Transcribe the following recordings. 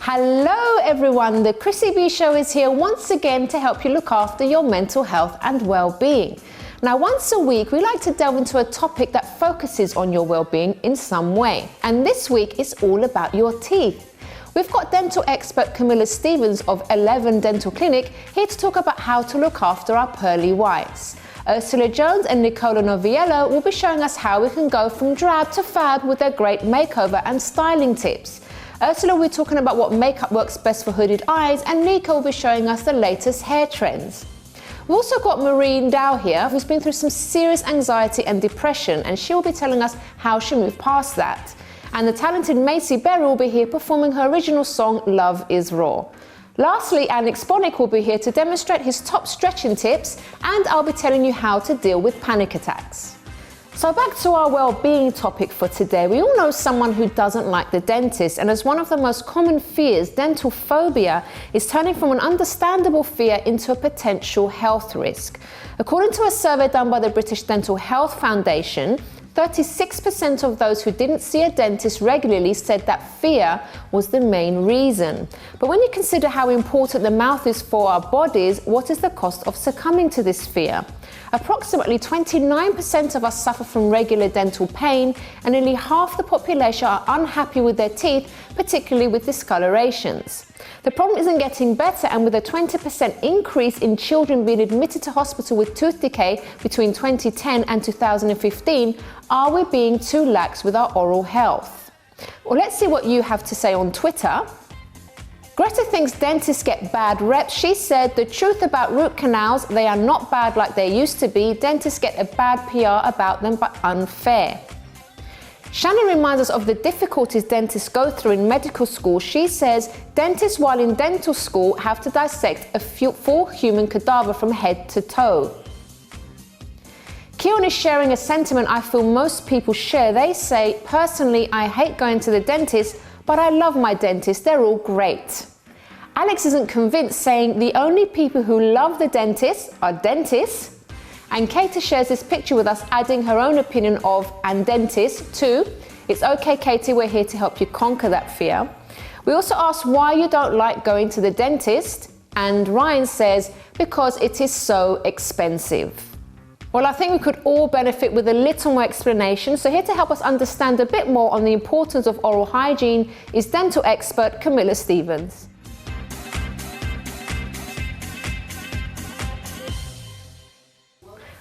Hello everyone, the Chrissy B Show is here once again to help you look after your mental health and well-being. Now, once a week, we like to delve into a topic that focuses on your well-being in some way. And this week is all about your teeth. We've got dental expert Camila Stevens of Elleven Dental Clinic here to talk about how to look after our pearly whites. Ursula Jones and Nicola Noviello will be showing us how we can go from drab to fab with their great makeover and styling tips. Ursula will be talking about what makeup works best for hooded eyes, and Nico will be showing us the latest hair trends. We've also got Marie Ndow here, who's been through some serious anxiety and depression, and she will be telling us how she moved past that. And the talented Maisie Berry will be here performing her original song, Love is Raw. Lastly, Alex will be here to demonstrate his top stretching tips, and I'll be telling you how to deal with panic attacks. So back to our well-being topic for today. We all know someone who doesn't like the dentist, and as one of the most common fears, dental phobia is turning from an understandable fear into a potential health risk. According to a survey done by the British Dental Health Foundation, 36% of those who didn't see a dentist regularly said that fear was the main reason. But when you consider how important the mouth is for our bodies, what is the cost of succumbing to this fear? Approximately 29% of us suffer from regular dental pain, and nearly half the population are unhappy with their teeth, particularly with discolorations. The problem isn't getting better, and with a 20% increase in children being admitted to hospital with tooth decay between 2010 and 2015, are we being too lax with our oral health? Well, let's see what you have to say on Twitter. Greta thinks dentists get bad reps. She said, the truth about root canals, they are not bad like they used to be. Dentists get a bad PR about them, but unfair. Shannon reminds us of the difficulties dentists go through in medical school. She says, dentists while in dental school have to dissect a full human cadaver from head to toe. Keon is sharing a sentiment I feel most people share. They say, personally, I hate going to the dentist, but I love my dentist, they're all great. Alex isn't convinced, saying the only people who love the dentist are dentists. And Katie shares this picture with us, adding her own opinion of "and dentist" too. It's okay, Katie, we're here to help you conquer that fear. We also asked why you don't like going to the dentist, and Ryan says, because it is so expensive. Well, I think we could all benefit with a little more explanation, so here to help us understand a bit more on the importance of oral hygiene is dental expert Camila Stevens.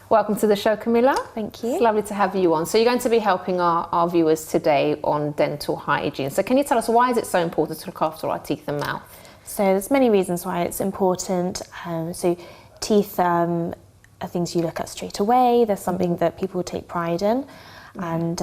Welcome to the show, Camila. Thank you. It's lovely to have you on. So you're going to be helping our viewers today on dental hygiene. So can you tell us, why is it so important to look after our teeth and mouth? So there's many reasons why it's important. So teeth are things you look at straight away. They're something that people take pride in, and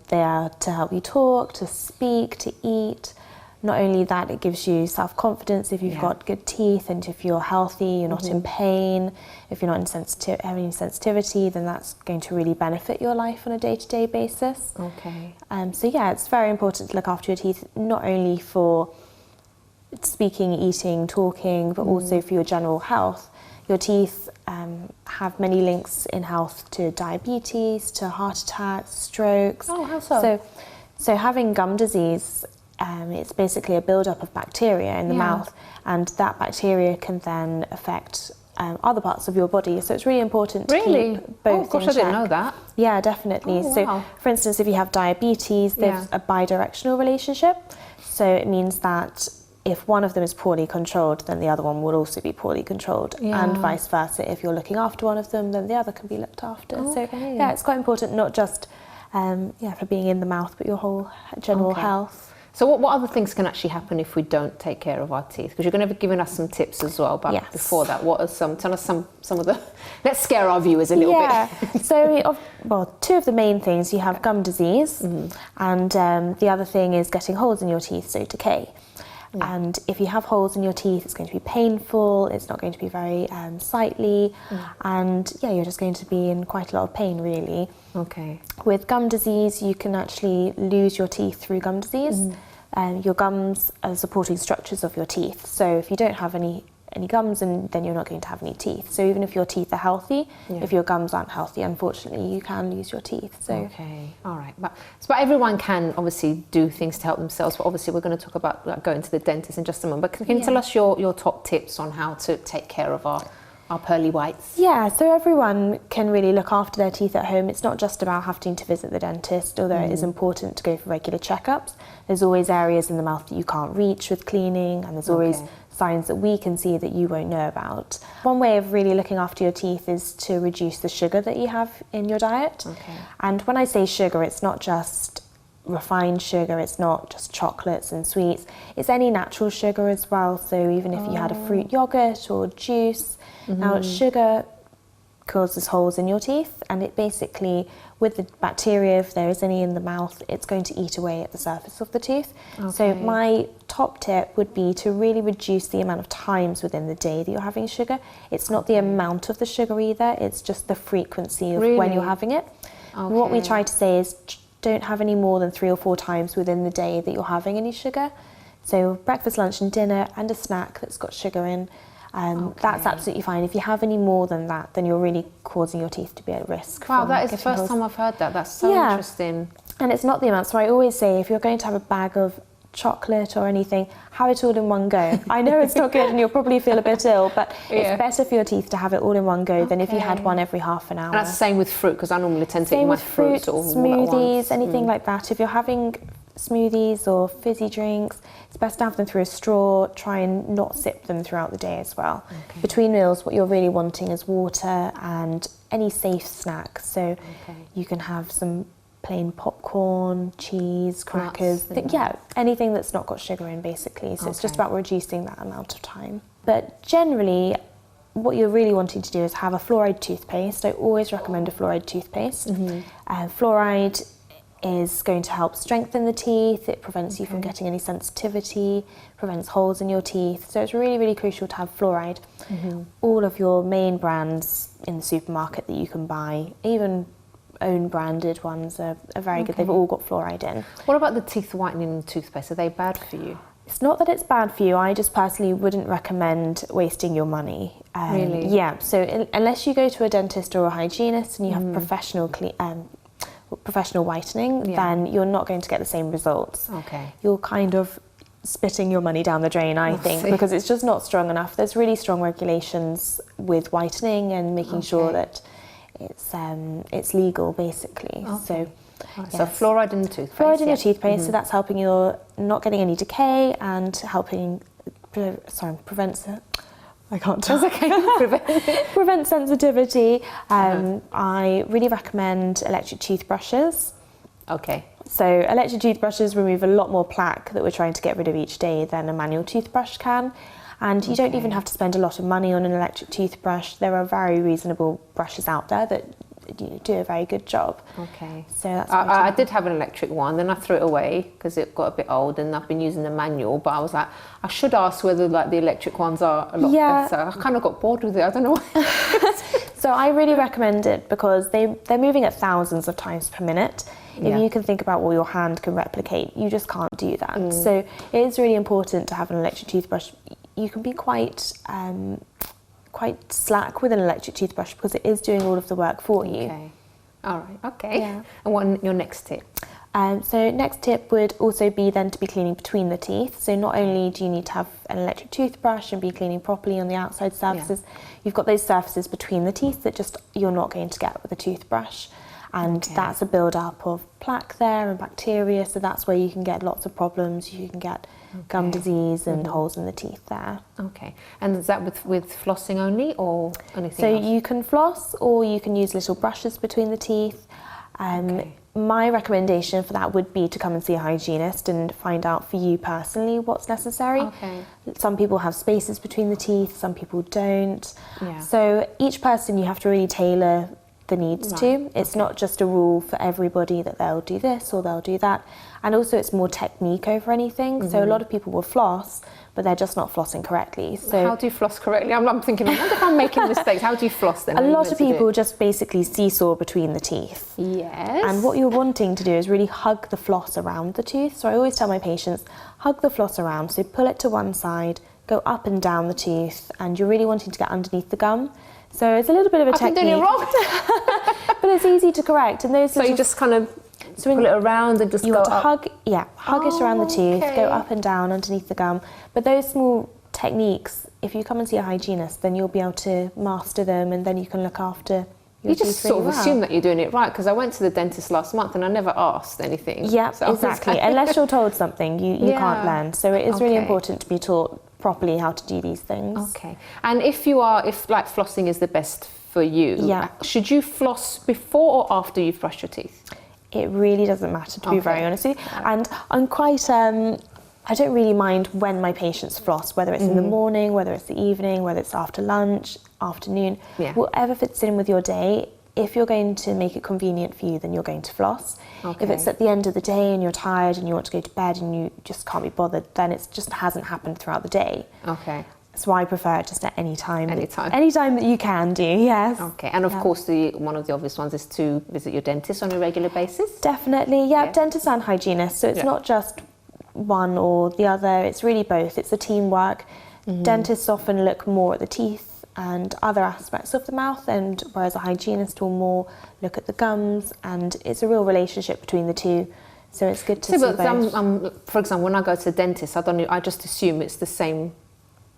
they are to help you talk, to speak, to eat. Not only that, it gives you self-confidence if you've got good teeth, and if you're healthy, you're not in pain. If you're not having any sensitivity, then that's going to really benefit your life on a day-to-day basis. Okay. So yeah, it's very important to look after your teeth, not only for speaking, eating, talking, but also for your general health. Your teeth have many links in health to diabetes, to heart attacks, strokes. Oh, how so? So having gum disease, it's basically a build-up of bacteria in the mouth, and that bacteria can then affect other parts of your body. So it's really important to keep both in check. I didn't know that. Yeah, definitely. Oh, wow. So, for instance, if you have diabetes, there's a bidirectional relationship. So it means that if one of them is poorly controlled, then the other one will also be poorly controlled, and vice versa. If you're looking after one of them, then the other can be looked after. Okay. So yeah, it's quite important, not just for being in the mouth, but your whole general health. So what other things can actually happen if we don't take care of our teeth? Because you're going to be giving us some tips as well, but before that, what are tell us some of the, let's scare our viewers a little bit. So, two of the main things, you have gum disease, and the other thing is getting holes in your teeth, so decay. And if you have holes in your teeth, it's going to be painful, it's not going to be very sightly, and you're just going to be in quite a lot of pain, really. Okay. With gum disease, you can actually lose your teeth through gum disease. Your gums are supporting structures of your teeth, so if you don't have any any gums, and then you're not going to have any teeth. So even if your teeth are healthy, if your gums aren't healthy, unfortunately, you can lose your teeth. So okay, all right. But everyone can obviously do things to help themselves. But obviously, we're going to talk about like, going to the dentist in just a moment. But can you tell us your top tips on how to take care of our pearly whites? Yeah, so everyone can really look after their teeth at home. It's not just about having to visit the dentist, although it is important to go for regular checkups. There's always areas in the mouth that you can't reach with cleaning, and there's always signs that we can see that you won't know about. One way of really looking after your teeth is to reduce the sugar that you have in your diet. And when I say sugar, it's not just refined sugar, it's not just chocolates and sweets, it's any natural sugar as well. So even if you had a fruit yogurt or juice, now sugar causes holes in your teeth, and it basically, with the bacteria, if there is any in the mouth, it's going to eat away at the surface of the tooth. So my top tip would be to really reduce the amount of times within the day that you're having sugar. It's not the amount of the sugar either, it's just the frequency of when you're having it. What we try to say is don't have any more than 3 or 4 times within the day that you're having any sugar. So breakfast, lunch and dinner, and a snack that's got sugar in. That's absolutely fine. If you have any more than that, then you're really causing your teeth to be at risk. Wow, that is the first time I've heard that. That's so interesting. And it's not the amount. So I always say, if you're going to have a bag of chocolate or anything, have it all in one go. I know it's not good and you'll probably feel a bit ill, but it's better for your teeth to have it all in one go than if you had one every half an hour. And that's the same with fruit, because I normally tend to eat my fruit or smoothies, anything like that. If you're having smoothies or fizzy drinks, it's best to have them through a straw. Try and not sip them throughout the day as well. Between meals, what you're really wanting is water and any safe snacks. So you can have some plain popcorn, cheese, crackers, anything that's not got sugar in basically. So it's just about reducing that amount of time. But generally, what you're really wanting to do is have a fluoride toothpaste. I always recommend a fluoride toothpaste. Fluoride is going to help strengthen the teeth. It prevents you from getting any sensitivity, prevents holes in your teeth. So it's really, really crucial to have fluoride. All of your main brands in the supermarket that you can buy, even own branded ones, are very good. They've all got fluoride in. What about the teeth whitening toothpaste? Are they bad for you? It's not that it's bad for you. I just personally wouldn't recommend wasting your money. Really? Yeah. So unless you go to a dentist or a hygienist and you have professional whitening, then you're not going to get the same results. You're kind of spitting your money down the drain, I think, because it's just not strong enough. There's really strong regulations with whitening and making sure that it's legal, basically. So fluoride in the toothpaste. Fluoride in your toothpaste, so that's helping you not getting any decay and helping prevents it. I can't talk. That's okay. Prevent sensitivity. I really recommend electric toothbrushes. So electric toothbrushes remove a lot more plaque that we're trying to get rid of each day than a manual toothbrush can. And you don't even have to spend a lot of money on an electric toothbrush. There are very reasonable brushes out there that do a very good job. So that's I did have an electric one, then I threw it away because it got a bit old, and I've been using the manual, but I was like, I should ask whether like the electric ones are a lot better. I kind of got bored with it, I don't know why. So I really recommend it because they're moving at thousands of times per minute. If you can think about what your hand can replicate, you just can't do that. So it is really important to have an electric toothbrush. You can be quite slack with an electric toothbrush because it is doing all of the work for you. All right. And what your next tip? So next tip would also be then to be cleaning between the teeth. So not only do you need to have an electric toothbrush and be cleaning properly on the outside surfaces, you've got those surfaces between the teeth that just you're not going to get with a toothbrush. And that's a build-up of plaque there and bacteria, so that's where you can get lots of problems. You can get gum disease and holes in the teeth there. And is that with flossing only or anything else? So you can floss or you can use little brushes between the teeth. My recommendation for that would be to come and see a hygienist and find out for you personally what's necessary. Some people have spaces between the teeth, some people don't. So each person you have to really tailor the needs to. It's not just a rule for everybody that they'll do this or they'll do that. And also it's more technique over anything. So a lot of people will floss, but they're just not flossing correctly. So how do you floss correctly? I'm thinking, I wonder if I'm making mistakes. How do you floss then? A lot of people just basically seesaw between the teeth. And what you're wanting to do is really hug the floss around the tooth. So I always tell my patients, hug the floss around. So pull it to one side, go up and down the tooth, and you're really wanting to get underneath the gum. So it's a little bit of a technique. I'm doing it wrong. But it's easy to correct. And those so you just kind of pull it around and just you go want to up. hug it around the tooth, okay. go up and down underneath the gum. But those small techniques, if you come and see a hygienist, then you'll be able to master them, and then you can look after your You just teeth sort of really well. assume that you're doing it right, because I went to the dentist last month and I never asked anything. Yeah, So I was exactly. like- Unless you're told something, you Yeah. can't learn. So it is really Okay. important to be taught properly how to do these things. Okay. And if like flossing is the best for you, Yeah. should you floss before or after you've brushed your teeth? It really doesn't matter, to be Okay. very honest with you. And I'm quite, I don't really mind when my patients floss, whether it's in the morning, whether it's the evening, whether it's after lunch, afternoon, Yeah. whatever fits in with your day. If you're going to make it convenient for you, then you're going to floss. Okay. If it's at the end of the day and you're tired and you want to go to bed and you just can't be bothered, then it just hasn't happened throughout the day. Okay. So I prefer it just at any time. Anytime. Any time that you can do, yes. Okay. And of course, one of the obvious ones is to visit your dentist on a regular basis. Definitely, yeah. Dentists and hygienists. So it's not just one or the other, it's really both. It's a teamwork. Dentists often look more at the teeth and other aspects of the mouth, and whereas a hygienist will more look at the gums, and it's a real relationship between the two. So it's good to see but both. for example, when I go to the dentist, I just assume it's the same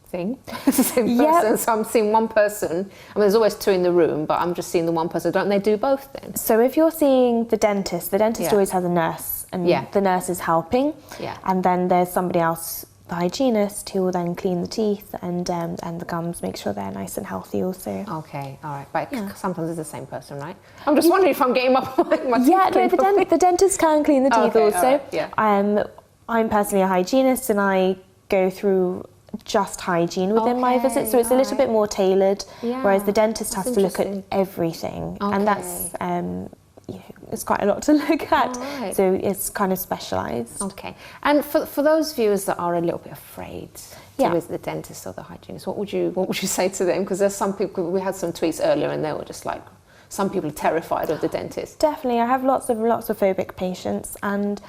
thing. It's the same Yep. person. So I'm seeing one person. I mean, there's always two in the room, but I'm just seeing the one person. Don't they do both then? So if you're seeing the dentist Yeah. always has a nurse, and Yeah. the nurse is helping. Yeah. And then there's somebody else, the hygienist, who will then clean the teeth and the gums, make sure they're nice and healthy also. Okay, all right. But sometimes it's the same person, right? I'm just wondering if I'm getting my teeth Yeah, no, cleaned properly. the dentist can clean the teeth Okay, also. all right, yeah. I'm personally a hygienist, and I go through just hygiene within my visits, so it's a little bit more tailored, Yeah, whereas the dentist that's has to look at interesting. everything, Okay. and that's it's quite a lot to look at, All right. so it's kind of specialised. Okay. And for those viewers that are a little bit afraid to Yeah. visit the dentist or the hygienist, what would you say to them? Because there's some people, we had some tweets earlier and they were just like, some people are terrified of the dentist. Definitely, I have lots of phobic patients, and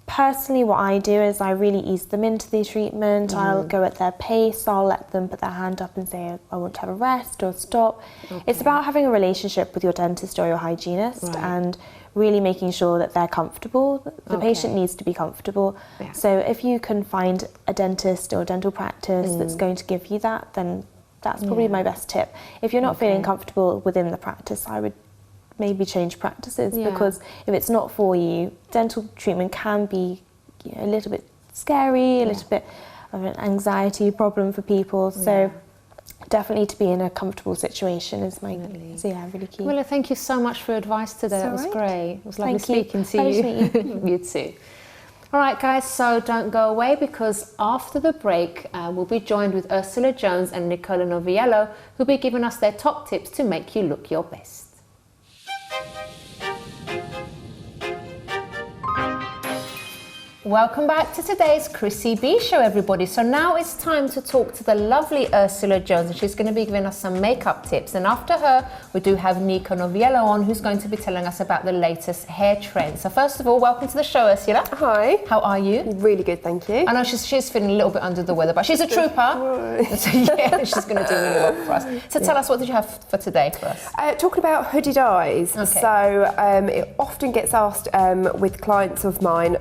personally what I do is I really ease them into the treatment. I'll go at their pace, I'll let them put their hand up and say I want to have a rest or stop. It's about having a relationship with your dentist or your hygienist, Right. and really making sure that they're comfortable. The patient needs to be comfortable. Yeah. So if you can find a dentist or dental practice that's going to give you that, then that's probably my best tip. If you're not feeling comfortable within the practice, I would maybe change practices, because if it's not for you, dental treatment can be a little bit scary, a little bit of an anxiety problem for people. So definitely to be in a comfortable situation is really key. Well, thank you so much for your advice today. It's That was all right. great. It was lovely Thank you. speaking to Pleasure you. to meet You too. All right, guys, so don't go away, because after the break, we'll be joined with Ursula Jones and Nicola Noviello, who'll be giving us their top tips to make you look your best. Welcome back to today's Chrissy B Show, everybody. So now it's time to talk to the lovely Ursula Jones, and she's going to be giving us some makeup tips. And after her, we do have Nicola Noviello on, who's going to be telling us about the latest hair trends. So first of all, welcome to the show, Ursula. Hi. How are you? Really good, thank you. I know she's feeling a little bit under the weather, but she's a trooper. So yeah, she's going to do really well for us. So tell us, what did you have for today for us? Talking about hooded eyes, Okay. so it often gets asked with clients of mine.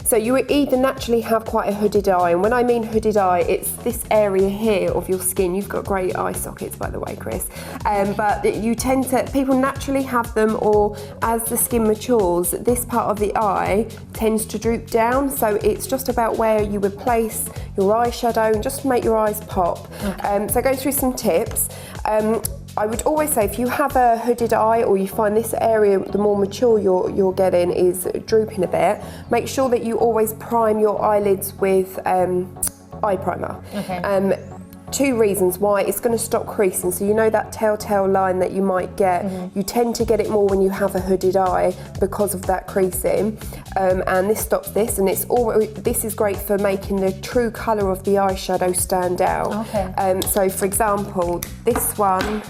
So you either naturally have quite a hooded eye, and when I mean hooded eye, it's this area here of your skin. You've got great eye sockets, by the way, Chris. But people naturally have them, or as the skin matures, this part of the eye tends to droop down. So it's just about where you would place your eyeshadow and just make your eyes pop. So go through some tips. I would always say, if you have a hooded eye, or you find this area, the more mature you're getting, is drooping a bit, make sure that you always prime your eyelids with eye primer. Okay. 2 reasons why: it's going to stop creasing. So you know that telltale line that you might get, you tend to get it more when you have a hooded eye because of that creasing, and this stops this, and this is great for making the true colour of the eyeshadow stand out. Okay. So for example, this one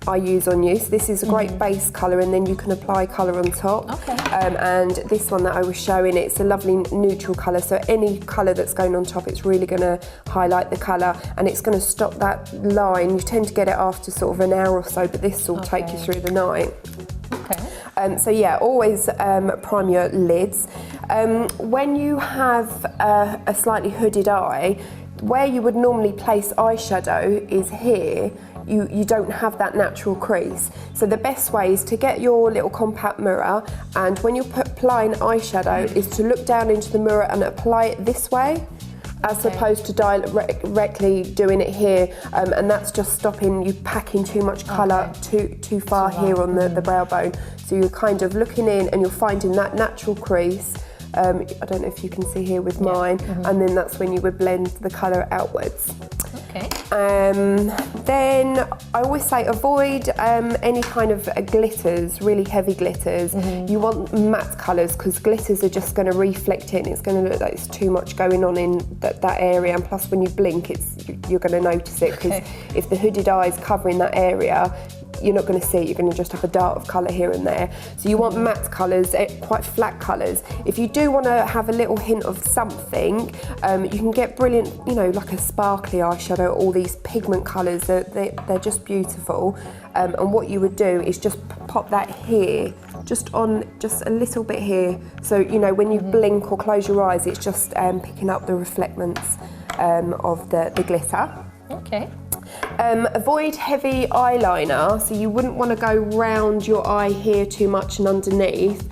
I use on you. So this is a great base colour, and then you can apply colour on top. Okay. And this one that I was showing, it's a lovely neutral colour, so any colour that's going on top, it's really going to highlight the colour, and it's going to stop that line. You tend to get it after sort of an hour or so, but this will take you through the night. Okay. So yeah, always prime your lids. When you have a slightly hooded eye, where you would normally place eyeshadow is here. You don't have that natural crease. So the best way is to get your little compact mirror, and when you're applying eyeshadow is to look down into the mirror and apply it this way, as opposed to directly doing it here, and that's just stopping you packing too much colour too far here on the brow bone. So you're kind of looking in and you're finding that natural crease. I don't know if you can see here with mine, and then that's when you would blend the colour outwards. Okay. Then I always say avoid any kind of glitters, really heavy glitters. You want matte colours, because glitters are just going to reflect it and it's going to look like it's too much going on in that area, and plus when you blink you're going to notice it, because if the hooded eye is covering that area, you're not going to see it, you're going to just have a dart of colour here and there. So you want matte colours, quite flat colours. If you do want to have a little hint of something, you can get brilliant, you know, like a sparkly eyeshadow, all these pigment colours, they're just beautiful. And what you would do is just pop that here, just a little bit here. So, you know, when you blink or close your eyes, it's just picking up the reflectments of the glitter. Okay. Avoid heavy eyeliner, so you wouldn't want to go round your eye here too much and underneath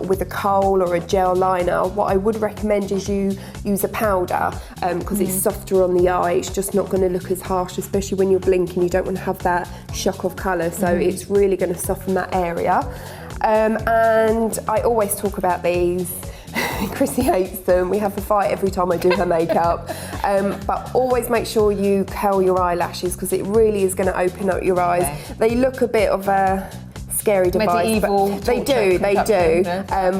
with a kohl or a gel liner. What I would recommend is you use a powder, because it's softer on the eye, it's just not going to look as harsh, especially when you're blinking. You don't want to have that shock of colour, so it's really going to soften that area. And I always talk about these. Chrissy hates them. We have a fight every time I do her makeup. But always make sure you curl your eyelashes, because it really is going to open up your eyes. They look a bit of a scary device. Medieval. But they do.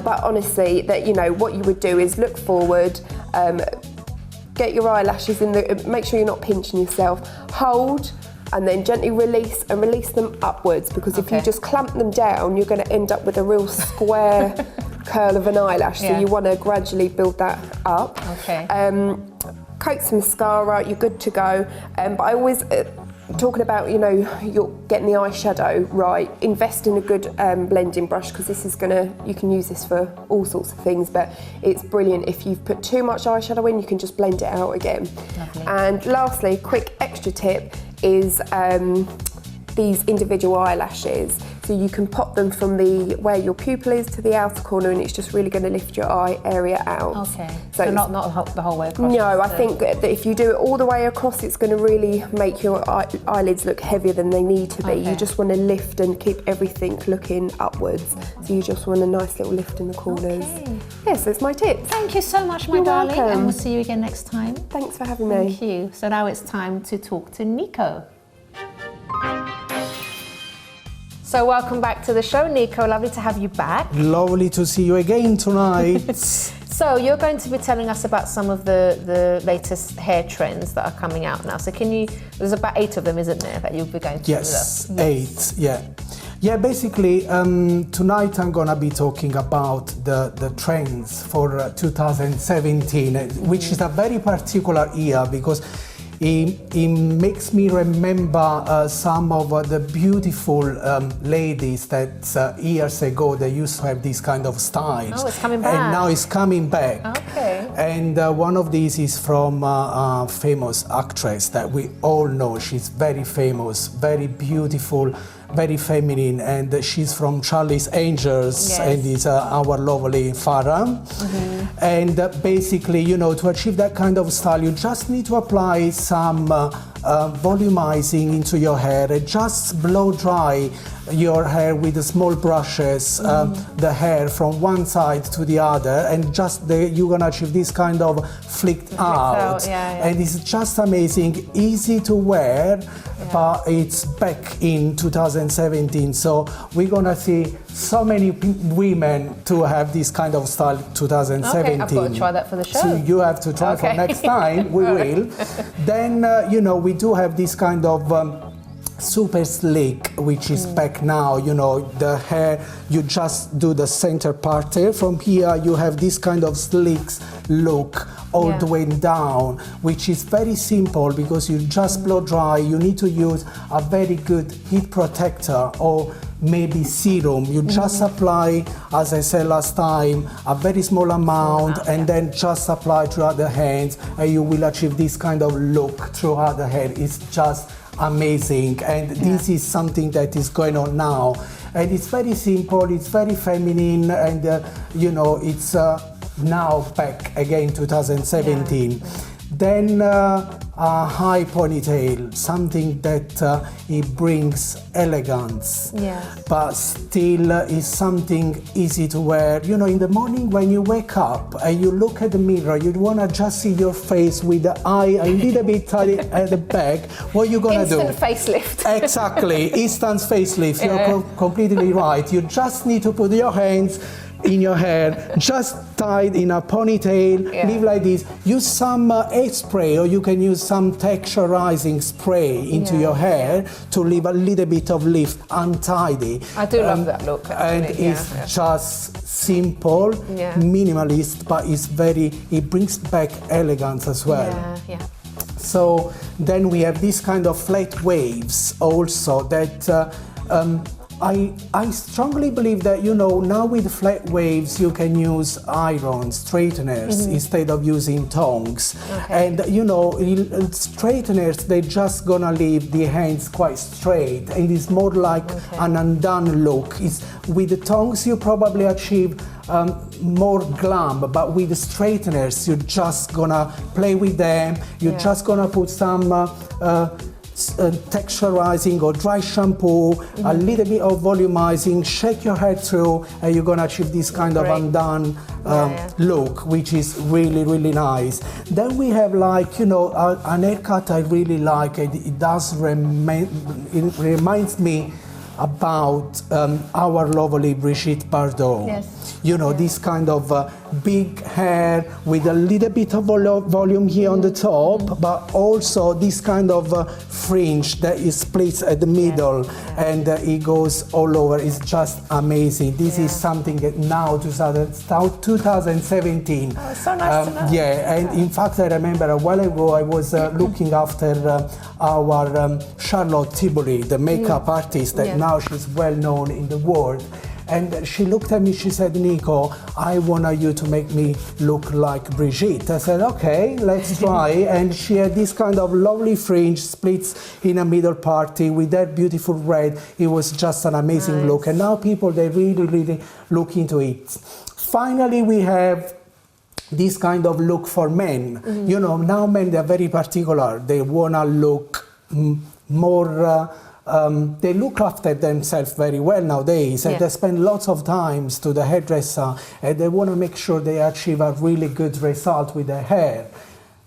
But honestly, that, you know, what you would do is look forward, get your eyelashes in the. Make sure you're not pinching yourself. Hold. And then gently release them upwards, because if you just clamp them down, you're going to end up with a real square curl of an eyelash. So you want to gradually build that up. Okay. Coat some mascara, you're good to go. But I always talking about, you know, you're getting the eyeshadow right. Invest in a good blending brush, because this is you can use this for all sorts of things, but it's brilliant. If you've put too much eyeshadow in, you can just blend it out again. Lovely. And lastly, quick extra tip is these individual eyelashes. So you can pop them from where your pupil is to the outer corner, and it's just really going to lift your eye area out. Okay. So not the whole way across. No, I think that if you do it all the way across, it's going to really make your eyelids look heavier than they need to be. You just want to lift and keep everything looking upwards. So you just want a nice little lift in the corners. Yes, that's my tips. Thank you so much, my darling. Welcome. And we'll see you again next time. Thanks for having me. Thank you. So now it's time to talk to Nico. So welcome back to the show, Nico. Lovely to have you back. Lovely to see you again tonight. So you're going to be telling us about some of the latest hair trends that are coming out now. So there's about 8 of them, isn't there, that you'll be going to Yes, with us? 8, yeah. Yeah, basically, tonight I'm gonna be talking about the trends for 2017, which is a very particular year, because it makes me remember some of the beautiful ladies that years ago they used to have this kind of styles. Oh, it's coming back. And now it's coming back. Okay. And one of these is from a famous actress that we all know. She's very famous, very beautiful, very feminine, and she's from Charlie's Angels, and is our lovely Farah. And basically, you know, to achieve that kind of style, you just need to apply some volumizing into your hair and just blow dry your hair with the small brushes, the hair from one side to the other, and just you're gonna achieve this kind of flicked out. And it's just amazing, easy to wear, but it's back in 2017, so we're gonna see so many women to have this kind of style 2017. Okay, I've got to try that for the show. So you have to try for next time, we will. Then, you know, we do have this kind of super slick, which is back now. You know, the hair, you just do the center part there. From here, you have this kind of slick look all the way down, which is very simple because you just blow dry. You need to use a very good heat protector or maybe serum. You just apply, as I said last time, a very small amount, and then just apply throughout the hands, and you will achieve this kind of look throughout the hair. It's just amazing, and this is something that is going on now, and it's very simple, it's very feminine, and you know, it's now back again 2017. Then a high ponytail, something that it brings elegance, but still is something easy to wear. You know, in the morning when you wake up and you look at the mirror, you want to just see your face with the eye a little bit tight at the back. What you gonna do? Instant facelift. Exactly, instant facelift. You're completely right. You just need to put your hands in your hair, just tied in a ponytail, leave like this. Use some hairspray, or you can use some texturizing spray into your hair to leave a little bit of lift, untidy. I do love that look. And it's just simple, minimalist, but it's it brings back elegance as well. So then we have this kind of flat waves also that I strongly believe that, you know, now with flat waves you can use iron straighteners instead of using tongs. And you know, straighteners, they're just gonna leave the hands quite straight, and it's more like an undone look. With the tongs you probably achieve more glam, but with the straighteners you're just gonna play with them, you're just gonna put some texturizing or dry shampoo, a little bit of volumizing, shake your hair through, and you're gonna achieve this kind of undone look, which is really, really nice. Then we have, like, you know, an haircut I really like. It reminds me about our lovely Brigitte Bardot. You know, this kind of big hair with a little bit of volume here on the top, but also this kind of fringe that is split at the middle, and it goes all over. It's just amazing. This is something that now 2017. Oh, it's so nice to know. Yeah, and in fact I remember a while ago I was looking after our Charlotte Tilbury, the makeup artist that now she's well known in the world. And she looked at me, she said, Nico, I want you to make me look like Brigitte. I said, okay, let's try. And she had this kind of lovely fringe, splits in a middle party with that beautiful red. It was just an amazing look. And now people, they really, really look into it. Finally, we have this kind of look for men. You know, now men, they're very particular. They want to look more... they look after themselves very well nowadays, and they spend lots of time to the hairdresser, and they want to make sure they achieve a really good result with their hair.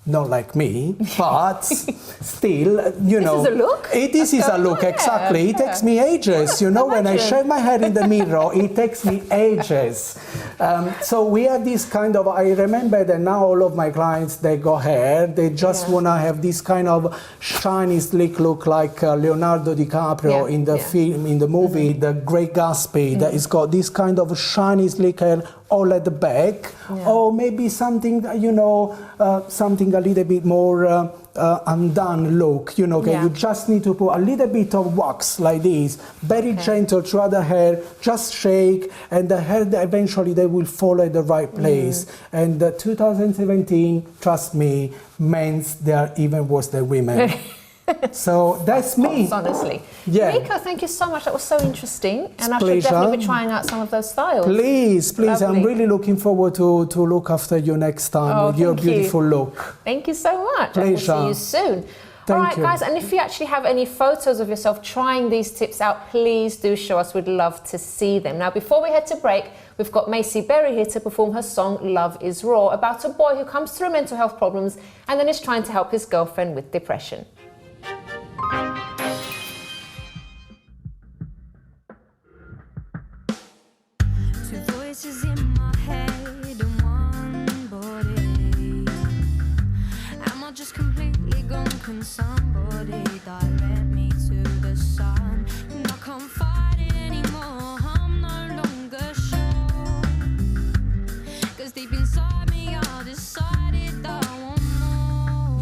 Not like me, but still, you know. This is a look? This is a look, exactly. It takes me ages. You know, when I shave my hair in the mirror, it takes me ages. So we have this kind of, I remember that now all of my clients, they got hair. They just want to have this kind of shiny, slick look like Leonardo DiCaprio in the film, in the movie, The Great Gatsby, that has got this kind of shiny, slick hair all at the back, or maybe something, you know, something a little bit more undone look, you know, okay? You just need to put a little bit of wax like this, very gentle throughout the hair, just shake, and the hair eventually they will fall at the right place. And 2017, trust me, men's, they are even worse than women. So that's me. Honestly. Nico, thank you so much. That was so interesting. And I should Pleasure. definitely be trying out some of those styles. Please. Lovely. I'm really looking forward to look after you next time with your beautiful look. Thank you so much. Pleasure. And we'll see you soon. Thank All right, you. guys, and if you actually have any photos of yourself trying these tips out, please do show us. We'd love to see them. Now, before we head to break, we've got Maisie Berry here to perform her song Love is Raw, about a boy who comes through mental health problems and then is trying to help his girlfriend with depression. Two voices in my head and one body. Am I just completely gone hoping somebody direct me to the sun. And I can't fight it anymore, I'm no longer sure. 'Cause deep inside me I decided that I want more.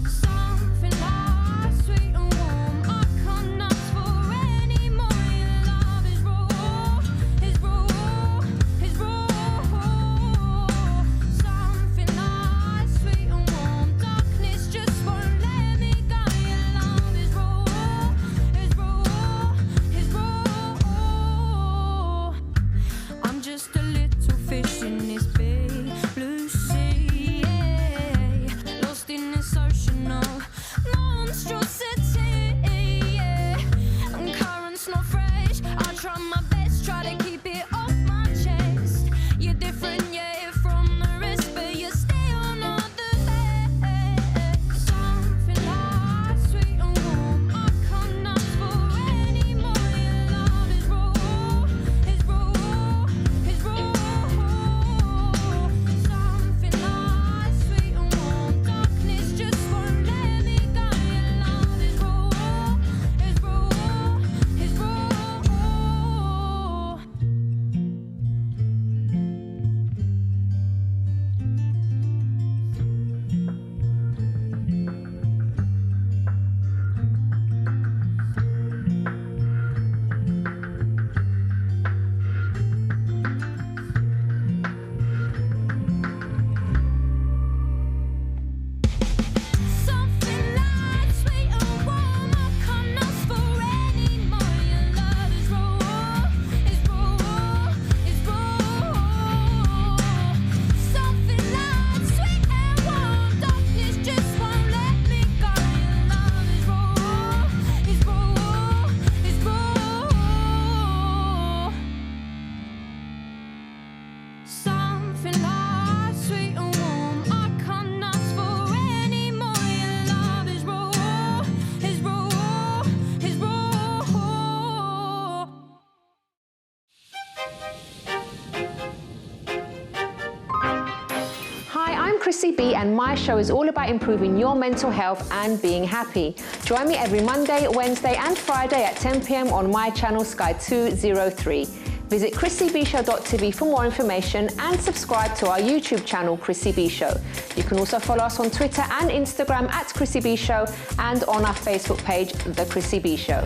Something like sweet and warm, I can't ask for any more. Your love is raw, is raw, is raw. Something like sweet and warm, darkness just won't let me go. Your love is raw, is raw, is raw. I'm just a little fish in this big blue sea, yeah. Lost in this ocean of monstrosity, yeah. And currents not fresh, I try my best, try to keep it off my chest. You're different, yeah, from the rest, but you stay on other best. Something like sweet and warm, I can't ask for any more. Your love is raw, is raw, is raw. Something like sweet and warm, darkness just won't let me go. Your love is raw, is raw, is raw. Something like sweet and warm, I can't ask for any more. Your love is raw, is raw, is raw. Something like sweet and warm, darkness just won't let me go. Your love is raw, is raw, is raw. Something like sweet and warm, I can't ask for any more. Your love is raw, is raw, is raw. Hi, I'm Chrissy B, and my show is all about improving your mental health and being happy. Join me every Monday, Wednesday and Friday at 10 p.m. on my channel Sky 203. Visit chrissybshow.tv for more information and subscribe to our YouTube channel Chrissy B Show. You can also follow us on Twitter and Instagram at Chrissy B Show and on our Facebook page, The Chrissy B Show.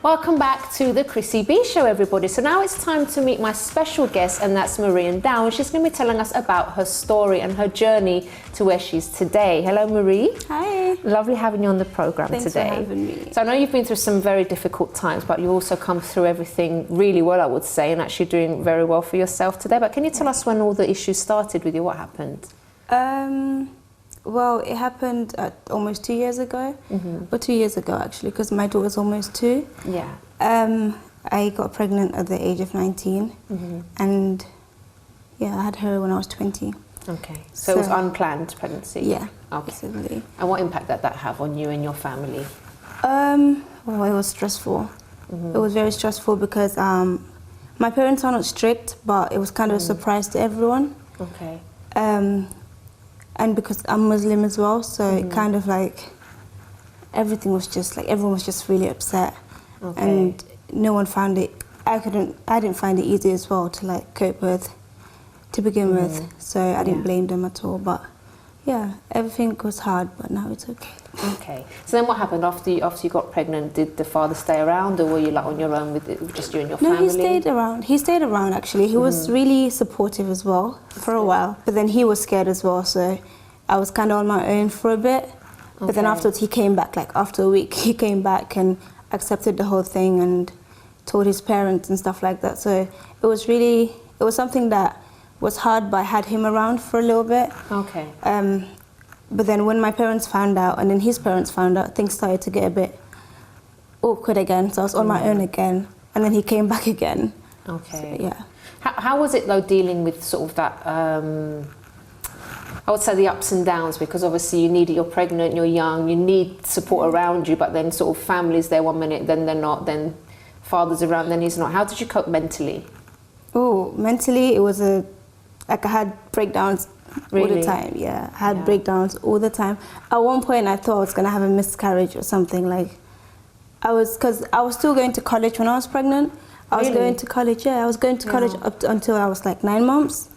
Welcome back to the Chrissy B Show, everybody. So now it's time to meet my special guest, and that's Marie Ndow. And she's going to be telling us about her story and her journey to where she's today. Hello, Marie. Hi. Lovely having you on the program Thanks today. for having me. So I know you've been through some very difficult times, but you also come through everything really well, I would say, and actually doing very well for yourself today. But can you tell us when all the issues started with you? What happened? Well, it happened almost 2 years ago, or 2 years ago actually, because my daughter's almost 2. Yeah. I got pregnant at the age of 19, and yeah, I had her when I was 20. Okay. So it was unplanned pregnancy? Yeah, Okay. absolutely. And what impact did that have on you and your family? Well, it was stressful. It was very stressful because my parents are not strict, but it was kind of a surprise to everyone. Okay. And because I'm Muslim as well, so it kind of like everything was just like everyone was just really upset, and no one found it. I didn't find it easy as well to like cope with, to begin with. So I didn't blame them at all. But yeah, everything was hard, but now it's okay. Okay. So then what happened after you got pregnant? Did the father stay around, or were you like on your own with just you and your family? No, he stayed around. He stayed around actually. He was really supportive as well for a while. But then he was scared as well, so I was kind of on my own for a bit. But then afterwards he came back, like after a week, he came back and accepted the whole thing and told his parents and stuff like that. So it was something that was hard, but I had him around for a little bit. Okay. But then when my parents found out and then his parents found out, things started to get a bit awkward again. So I was on my own again. And then he came back again. Okay. So, yeah. How was it though dealing with sort of that, I would say the ups and downs, because obviously you're pregnant, you're young, you need support around you, but then sort of family's there one minute, then they're not, then father's around, then he's not. How did you cope mentally? Oh, mentally, it was like I had breakdowns all Really? the time. Yeah, I had breakdowns all the time. At one point, I thought I was gonna have a miscarriage or something. Because I was still going to college when I was pregnant. I was going to college. Yeah, I was going to college until I was like 9 months,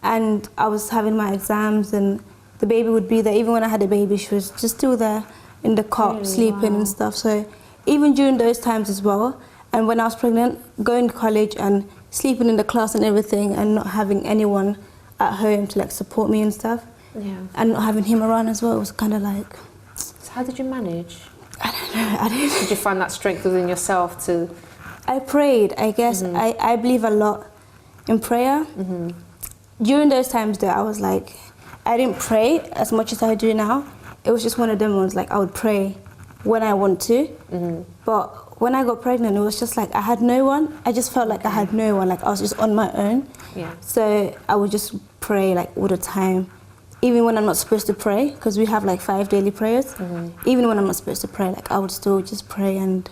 and I was having my exams, and the baby would be there. Even when I had a baby, she was just still there in the cot, sleeping and stuff. So even during those times as well, and when I was pregnant, going to college and sleeping in the class and everything, and not having anyone at home to like support me and stuff, and not having him around as well, it was kind of like. So how did you manage? I don't know. Did you find that strength within yourself to? I prayed, I guess. I believe a lot in prayer. During those times though, I was like, I didn't pray as much as I do now. It was just one of them ones, like I would pray when I want to. But when I got pregnant, it was just like I had no one. I just felt like I had no one, like I was just on my own. So I would just pray like all the time. Even when I'm not supposed to pray, because we have like 5 daily prayers. Even when I'm not supposed to pray, like I would still just pray, and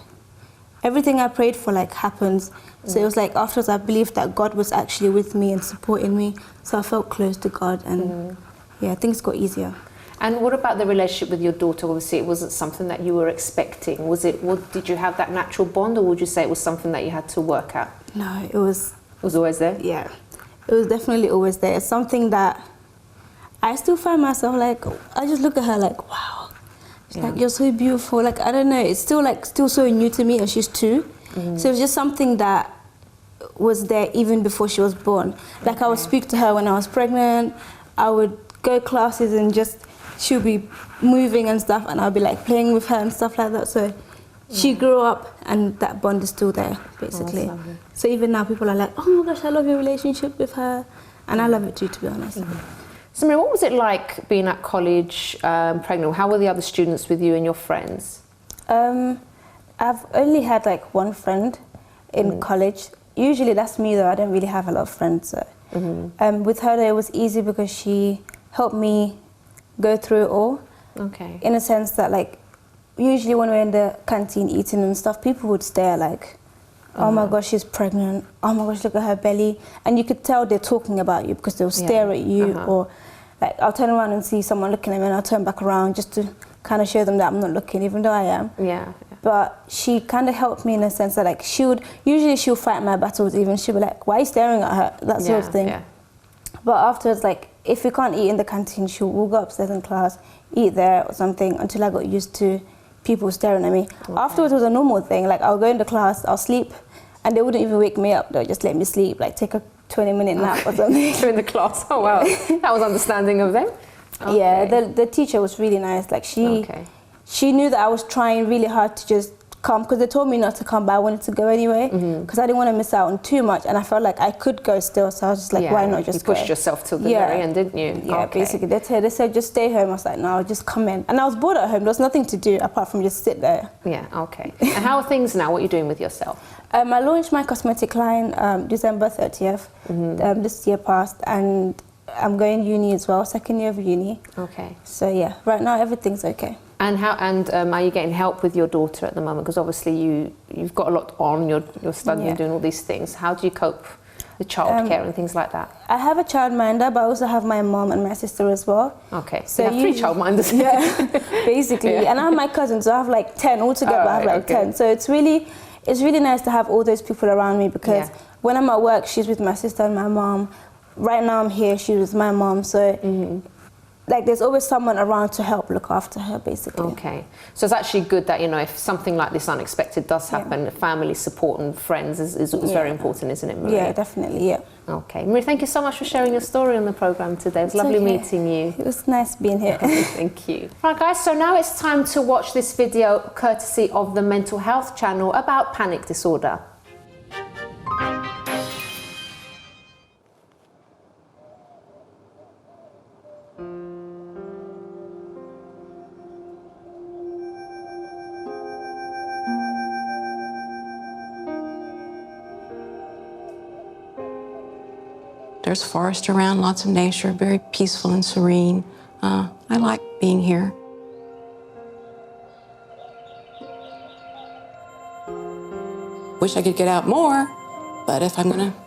everything I prayed for like happens. So it was like afterwards I believed that God was actually with me and supporting me. So I felt close to God, and yeah, things got easier. And what about the relationship with your daughter? Obviously, it wasn't something that you were expecting. Did you have that natural bond, or would you say it was something that you had to work at? No, it was. It was always there? Yeah, it was definitely always there. It's something that I still find myself like, I just look at her like, wow. She's like, you're so beautiful. Like, I don't know, it's still so new to me, and she's 2. So it was just something that was there even before she was born. Like I would speak to her when I was pregnant, I would go classes and just, she'll be moving and stuff, and I'll be like playing with her and stuff like that. So she grew up, and that bond is still there, basically. So even now people are like, oh my gosh, I love your relationship with her. And I love it too, to be honest. So Marie, what was it like being at college, pregnant? How were the other students with you and your friends? I've only had like one friend in college. Usually that's me though, I don't really have a lot of friends. So. With her though, it was easy because she helped me go through it all. Okay. In a sense that like, usually when we're in the canteen eating and stuff, people would stare like, oh my gosh, she's pregnant. Oh my gosh, look at her belly. And you could tell they're talking about you because they'll stare at you. Or like, I'll turn around and see someone looking at me, and I'll turn back around just to kind of show them that I'm not looking, even though I am. But she kind of helped me in a sense that like, usually she'll fight my battles even. She'll be like, why are you staring at her? That sort of thing. But afterwards, like, if we can't eat in the canteen, we'll go upstairs in class, eat there or something, until I got used to people staring at me. Afterwards, it was a normal thing. Like, I'll go into class, I'll sleep, and they wouldn't even wake me up. They'll just let me sleep, like take a 20-minute nap or something. During the class? Oh, wow. That was understanding of them? Yeah, the teacher was really nice. Like, she knew that I was trying really hard to just come, because they told me not to come, but I wanted to go anyway, because I didn't want to miss out on too much, and I felt like I could go still, so I was just like, why not just go? You pushed yourself till the very end, didn't you? Yeah, basically. They said, just stay home. I was like, no, I'll just come in. And I was bored at home. There was nothing to do apart from just sit there. Yeah, okay. And how are things now? What are you doing with yourself? I launched my cosmetic line December 30th, this year past, and I'm going uni as well, 2nd year of uni. Okay. So yeah, right now everything's okay. And are you getting help with your daughter at the moment? Because obviously you've got a lot on, you're studying, doing all these things. How do you cope with childcare and things like that? I have a childminder, but I also have my mom and my sister as well. Okay, so you have 3 childminders. Yeah, basically. And I have my cousins, so I have like 10 altogether. I have like 10. So it's really nice to have all those people around me, because when I'm at work, she's with my sister and my mom. Right now I'm here, she's with my mom. So like, there's always someone around to help look after her, basically. Okay, so it's actually good that, you know, if something like this unexpected does happen, family support and friends is very important, isn't it, Marie? Yeah, definitely, yeah. Okay, Marie, thank you so much for sharing your story on the programme today. It was lovely meeting you. It was nice being here. Thank you. Right, guys, so now it's time to watch this video courtesy of the Mental Health channel about panic disorder. There's forest around, lots of nature, very peaceful and serene. I like being here. Wish I could get out more, but if I'm gonna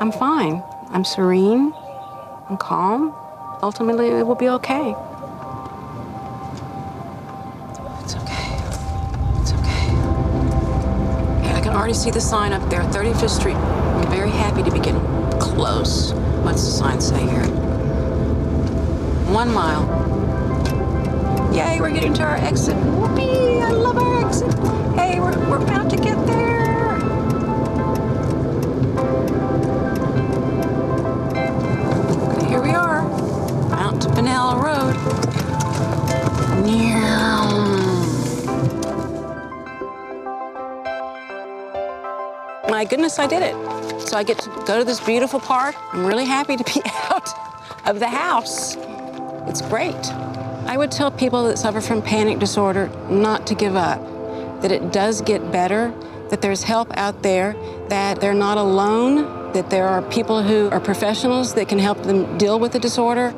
I'm fine. I'm serene. I'm calm. Ultimately, it will be okay. It's okay. It's okay. Yeah, I can already see the sign up there, 35th Street. I'm very happy to be getting close. What's the sign say here? 1 mile. Yay, we're getting to our exit. Whoopee, I love our exit. Hey, we're about to get there. Okay, here we are, out to Pinella Road. My goodness, I did it. So I get to go to this beautiful park. I'm really happy to be out of the house. It's great. I would tell people that suffer from panic disorder not to give up, that it does get better, that there's help out there, that they're not alone, that there are people who are professionals that can help them deal with the disorder.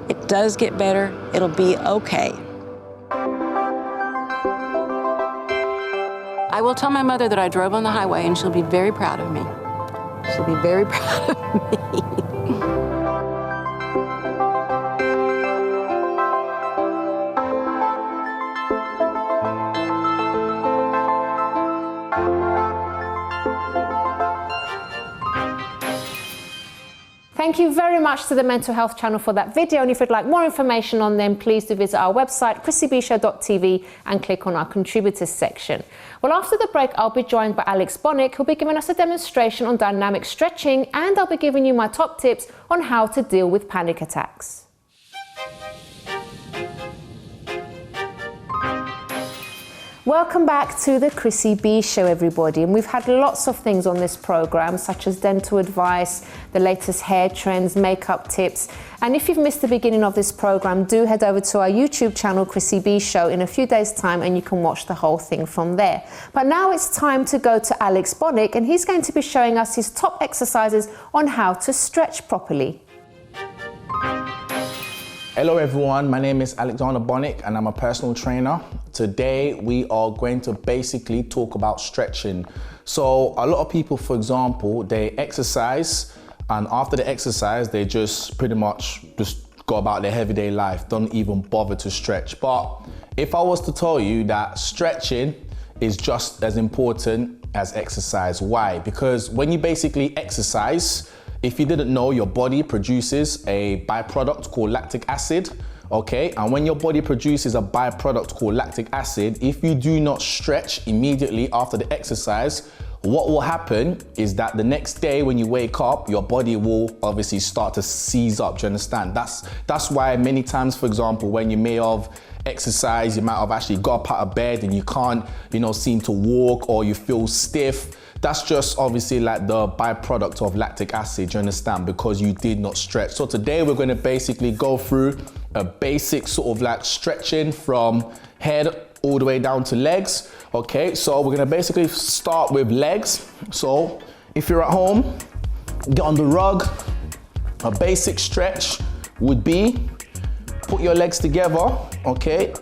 It does get better. It'll be okay. I will tell my mother that I drove on the highway, and she'll be very proud of me. She'll be very proud of me. Thank you very much to the Mental Health Channel for that video, and if you'd like more information on them, please do visit our website, chrissybshow.tv, and click on our contributors section. Well, after the break, I'll be joined by Alex Bonnick, who'll be giving us a demonstration on dynamic stretching, and I'll be giving you my top tips on how to deal with panic attacks. Welcome back to the Chrissy B Show, everybody. And we've had lots of things on this program, such as dental advice, the latest hair trends, makeup tips. And if you've missed the beginning of this program, do head over to our YouTube channel, Chrissy B Show, in a few days' time, and you can watch the whole thing from there. But now it's time to go to Alex Bonnick, and he's going to be showing us his top exercises on how to stretch properly. Hello everyone, my name is Alexander Bonnick and I'm a personal trainer. Today we are going to basically talk about stretching. So a lot of people, for example, they exercise, and after the exercise they just pretty much just go about their everyday life, don't even bother to stretch. But if I was to tell you that stretching is just as important as exercise, why? Because when you basically exercise, if you didn't know, your body produces a byproduct called lactic acid, okay? And when your body produces a byproduct called lactic acid, if you do not stretch immediately after the exercise, what will happen is that the next day when you wake up, your body will obviously start to seize up, do you understand? That's why many times, for example, when you may have exercised, you might have actually got up out of bed and you can't, seem to walk, or you feel stiff. That's just obviously like the byproduct of lactic acid, you understand, because you did not stretch. So today we're going to basically go through a basic sort of like stretching from head all the way down to legs. Okay, so we're going to basically start with legs. So if you're at home, get on the rug. A basic stretch would be put your legs together, okay?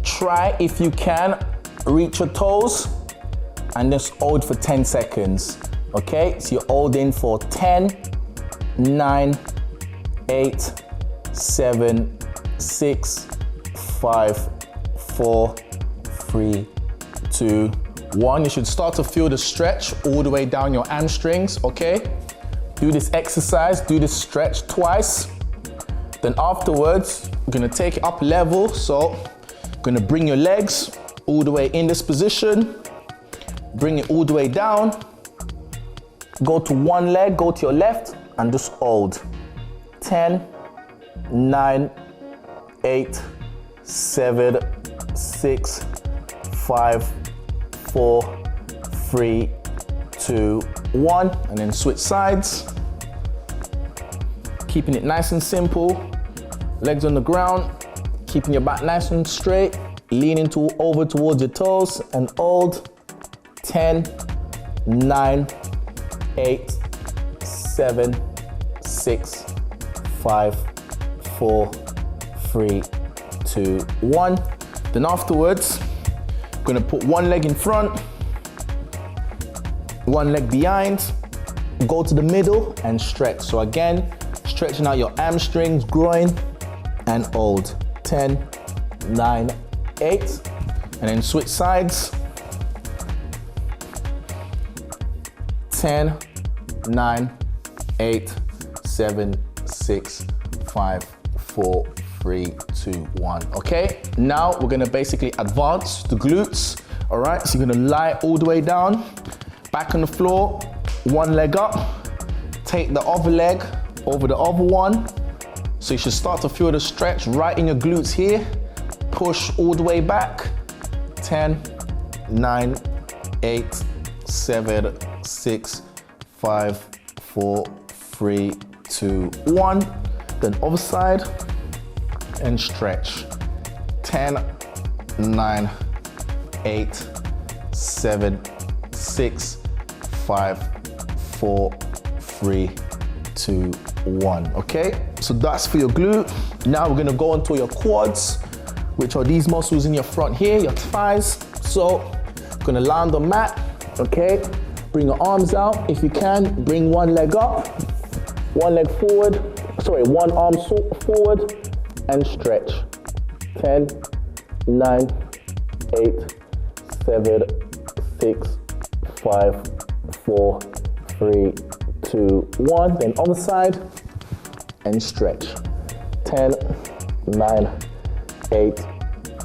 Try, if you can, reach your toes and just hold for 10 seconds, okay? So you're holding for 10, 9, 8, 7, 6, 5, 4, 3, 2, 1. You should start to feel the stretch all the way down your hamstrings, okay? Do this exercise, do this stretch twice. Then afterwards, we're gonna take it up a level. So, gonna bring your legs all the way in this position. Bring it all the way down. Go to one leg, go to your left, and just hold. 10, 9, 8, 7, 6, 5, 4, 3, 2, 1. And then switch sides. Keeping it nice and simple. Legs on the ground. Keeping your back nice and straight. Leaning over towards your toes and hold. 10, 9, 8, 7, 6, 5, 4, 3, 2, 1. Then afterwards, I'm gonna put one leg in front, one leg behind, go to the middle and stretch. So again, stretching out your hamstrings, groin, and hold. 10, 9, 8, and then switch sides. 10, 9, 8, 7, 6, 5, 4, 3, 2, 1. Okay, now we're gonna basically advance the glutes. All right, so you're gonna lie all the way down, back on the floor, one leg up, take the other leg over the other one. So you should start to feel the stretch right in your glutes here. Push all the way back. 10, 9, 8, 7, 6, 5, 4, 3, 2, 1. Then other side and stretch. 10, 9, 8, 7, 6, 5, 4, 3, 2, 1. Okay, so that's for your glute. Now we're gonna go into your quads, which are these muscles in your front here, your thighs. So gonna lie on the mat, okay? Bring your arms out. If you can, bring one leg up, one leg forward, one arm forward, and stretch. 10, 9, 8, 7, 6, 5, 4, 3, 2, 1. Then other side, and stretch. 10, 9, 8,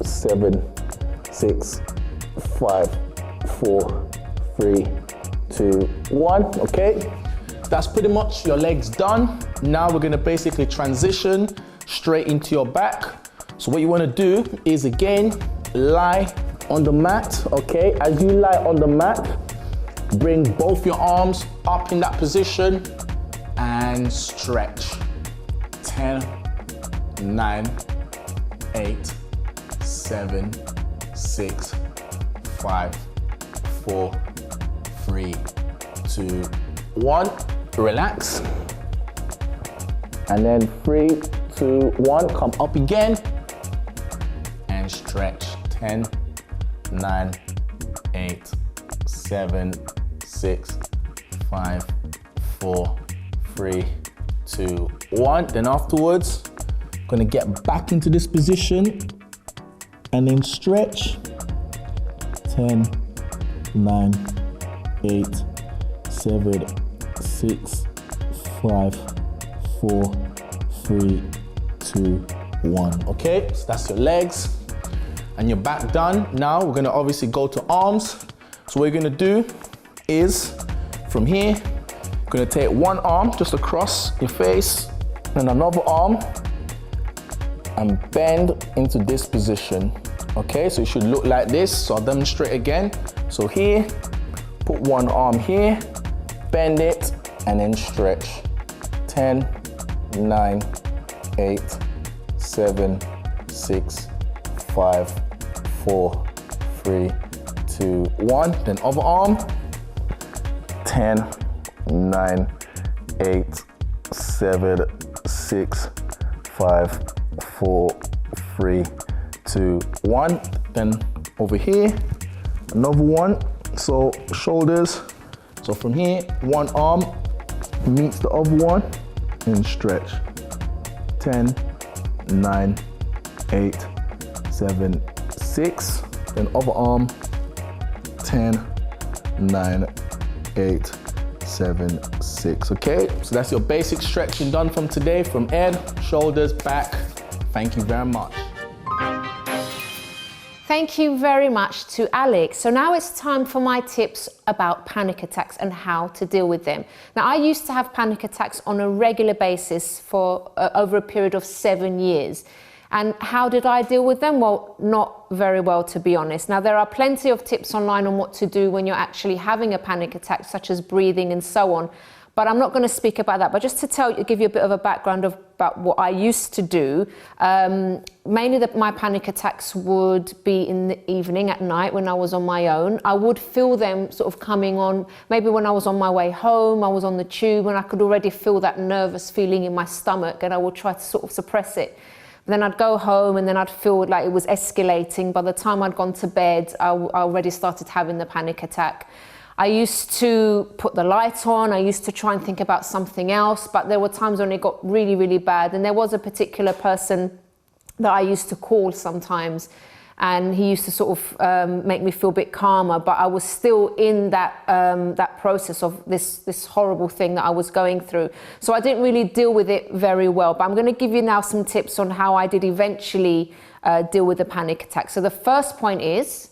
7, 6, 5, 4, 3, 2, 1. Okay, that's pretty much your legs done. Now we're gonna basically transition straight into your back. So what you wanna do is again, lie on the mat, okay? As you lie on the mat, bring both your arms up in that position and stretch. 10, 9, 8, 7, 6, 5, 4, 3, 2, 1. Relax. And then 3, 2, 1. Come up again and stretch. 10, 9, 8, 7, 6, 5, 4, 3, 2, 1. Then afterwards, gonna get back into this position and then stretch. 10, 9, 8, 7, 6, 5, 4, 3, 2, 1. Okay, so that's your legs and your back done. Now we're gonna obviously go to arms. So what you're gonna do is from here, you're gonna take one arm just across your face and another arm and bend into this position. Okay, so it should look like this. So I'll demonstrate again. So here, put one arm here, bend it, and then stretch. 10, 9, 8, 7, 6, 5, 4, 3, 2, 1. Then other arm. 10, 9, 8, 7, 6, 5, 4, 3, 2, 1. Then over here, another one. So shoulders. So from here, one arm meets the other one and stretch. 10, 9, 8, 7, 6. Then other arm. 10, 9, 8, 7, 6. Okay, so that's your basic stretching done from today from head, shoulders, back. Thank you very much. Thank you very much to Alex. So now it's time for my tips about panic attacks and how to deal with them. Now, I used to have panic attacks on a regular basis for over a period of 7 years. And how did I deal with them? Well, not very well, to be honest. Now, there are plenty of tips online on what to do when you're actually having a panic attack, such as breathing and so on. But I'm not going to speak about that. But just to give you a bit of a background about what I used to do, mainly my panic attacks would be in the evening, at night, when I was on my own. I would feel them sort of coming on, maybe when I was on my way home, I was on the tube, and I could already feel that nervous feeling in my stomach, and I would try to sort of suppress it. Then I'd go home and then I'd feel like it was escalating. By the time I'd gone to bed, I already started having the panic attack. I used to put the light on, I used to try and think about something else, but there were times when it got really, really bad. And there was a particular person that I used to call sometimes, and he used to sort of make me feel a bit calmer, but I was still in that process of this horrible thing that I was going through. So I didn't really deal with it very well, but I'm going to give you now some tips on how I did eventually deal with the panic attack. So the first point is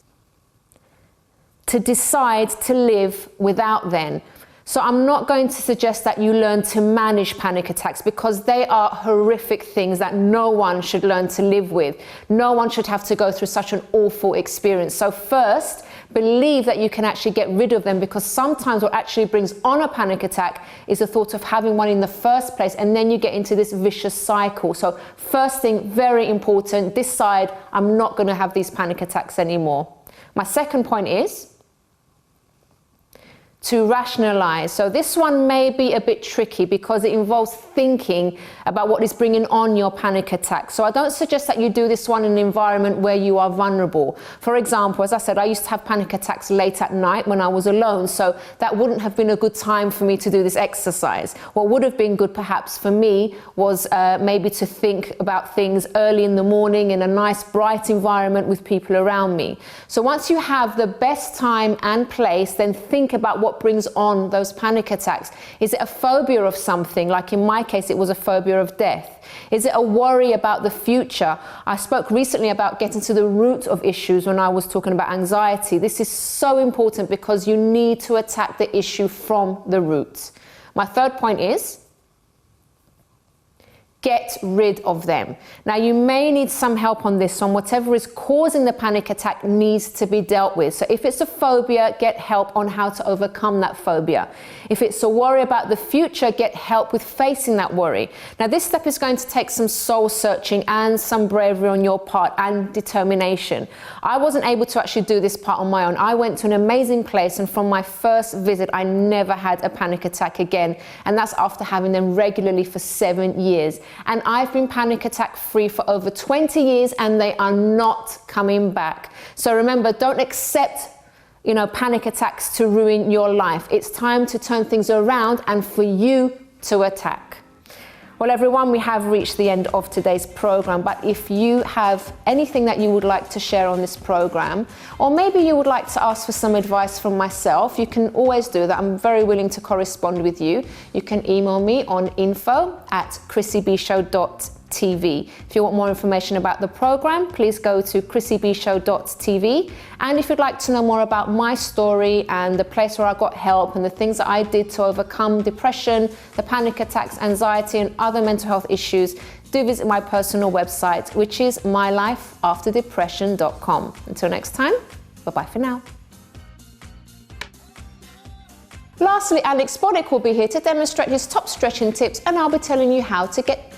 to decide to live without them. So I'm not going to suggest that you learn to manage panic attacks, because they are horrific things that no one should learn to live with. No one should have to go through such an awful experience. So first, believe that you can actually get rid of them, because sometimes what actually brings on a panic attack is the thought of having one in the first place, and then you get into this vicious cycle. So first thing, very important, decide I'm not going to have these panic attacks anymore. My second point is to rationalize. So this one may be a bit tricky because it involves thinking about what is bringing on your panic attack. So I don't suggest that you do this one in an environment where you are vulnerable. For example, as I said, I used to have panic attacks late at night when I was alone, so that wouldn't have been a good time for me to do this exercise. What would have been good perhaps for me was maybe to think about things early in the morning in a nice bright environment with people around me. So once you have the best time and place, then think about what brings on those panic attacks. Is it a phobia of something? Like in my case, it was a phobia of death. Is it a worry about the future? I spoke recently about getting to the root of issues when I was talking about anxiety. This is so important because you need to attack the issue from the root. My third point is get rid of them. Now, you may need some help on this one. Whatever is causing the panic attack needs to be dealt with. So if it's a phobia, get help on how to overcome that phobia. If it's a worry about the future, get help with facing that worry. Now, this step is going to take some soul searching and some bravery on your part and determination. I wasn't able to actually do this part on my own. I went to an amazing place, and from my first visit, I never had a panic attack again. And that's after having them regularly for 7 years. And I've been panic attack free for over 20 years, and they are not coming back. So remember, don't accept, panic attacks to ruin your life. It's time to turn things around and for you to attack. Well, everyone, we have reached the end of today's program, but if you have anything that you would like to share on this program, or maybe you would like to ask for some advice from myself, you can always do that. I'm very willing to correspond with you. You can email me on info@chrissybshow.tv. If you want more information about the program, please go to chrissybshow.tv. And if you'd like to know more about my story and the place where I got help and the things that I did to overcome depression, the panic attacks, anxiety, and other mental health issues, do visit my personal website, which is mylifeafterdepression.com. Until next time, bye-bye for now. Lastly, Alex Bonnick will be here to demonstrate his top stretching tips, and I'll be telling you how to get